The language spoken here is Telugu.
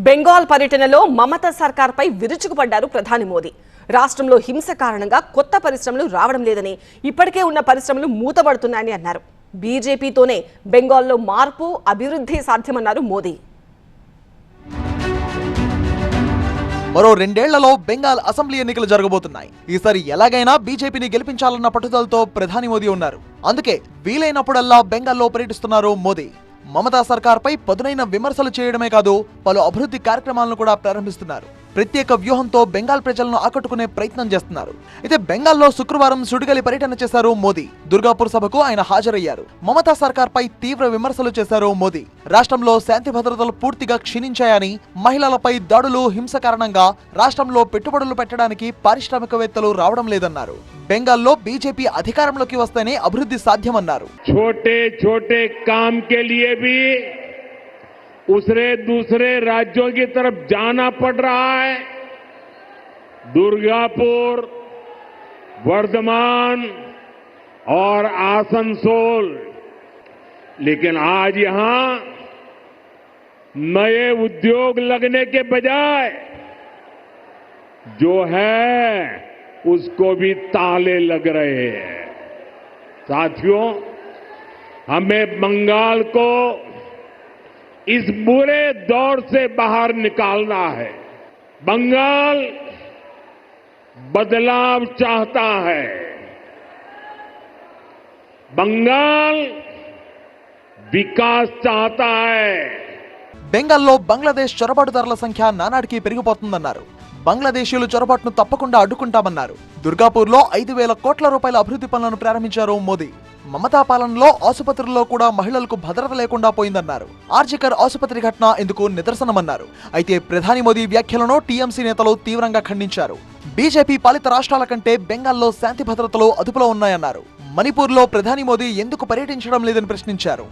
బెంగాల్ పర్యటనలో మమతా సర్కార్పై విరుచుకుపడ్డారు ప్రధాని మోదీ. రాష్ట్రంలో హింస కారణంగా కొత్త పరిశ్రమలు రావడం లేదని, ఇప్పటికే ఉన్న పరిశ్రమలు మూతబడుతున్నాయని అన్నారు. బీజేపీతోనే బెంగాల్లో మార్పు, అభివృద్ధి సాధ్యమన్నారు మోదీ. మరో 2 ఏళ్లలో బెంగాల్ అసెంబ్లీ ఎన్నికలు జరగబోతున్నాయి. ఈసారి ఎలాగైనా బీజేపీని గెలిపించాలన్న పట్టుదలతో ప్రధాని మోదీ ఉన్నారు. అందుకే వీలైనప్పుడల్లా బెంగాల్లో పర్యటిస్తున్నారు మోదీ. మమతా సర్కార్పై పదునైన విమర్శలు చేయడమే కాదు, పలు అభివృద్ధి కార్యక్రమాలను కూడా ప్రారంభిస్తున్నారు. ప్రత్యేక వ్యూహంతో బెంగాల్ ప్రజలను ఆకట్టుకునే ప్రయత్నం చేస్తున్నారు. అయితే బెంగాల్లో శుక్రవారం సుడిగాలి పర్యటన చేశారు మోదీ. దుర్గాపూర్ సభకు ఆయన హాజరయ్యారు. మమతా సర్కార్పై తీవ్ర విమర్శలు చేశారు మోదీ. రాష్ట్రంలో శాంతి భద్రతలు పూర్తిగా క్షీణించాయని, మహిళలపై దాడులు, హింస కారణంగా రాష్ట్రంలో పెట్టుబడులు పెట్టడానికి పారిశ్రామికవేత్తలు రావడం లేదన్నారు. బెంగాల్లో బీజేపీ అధికారంలోకి వస్తేనే అభివృద్ధి సాధ్యమన్నారు. छोटे छोटे काम के लिए भी दूसरे राज्यों की तरफ जाना पड़ रहा है. दुर्गापुर, वर्धमान और आसनसोल, लेकिन आज यहां नए उद्योग लगने के बजाय जो है उसको भी ताले लग रहे हैं. साथियों, हमें बंगाल को इस बुरे दौर से बाहर निकालना है. बंगाल बदलाव चाहता है. बंगाल विकास चाहता है. బెంగాల్లో బంగ్లాదేశ్ చొరబాటుదారుల సంఖ్య నానాటికి పెరిగిపోతుందన్నారు. బంగ్లాదేశీయులు చొరబాటును తప్పకుండా అడ్డుకుంటామన్నారు. దుర్గాపూర్లో 5,000 కోట్ల రూపాయల అభివృద్ధి పనులను ప్రారంభించారు మోదీ. మమతా పాలనలో ఆసుపత్రుల్లో కూడా మహిళలకు భద్రత లేకుండా పోయిందన్నారు. ఆర్జికర్ ఆసుపత్రి ఘటన ఇందుకు నిదర్శనమన్నారు. అయితే ప్రధాని మోదీ వ్యాఖ్యలను టీఎంసీ నేతలు తీవ్రంగా ఖండించారు. బీజేపీ పాలిత రాష్ట్రాల కంటే బెంగాల్లో శాంతి భద్రతలు అదుపులో ఉన్నాయన్నారు. మణిపూర్లో ప్రధాని మోదీ ఎందుకు పర్యటించడం లేదని ప్రశ్నించారు.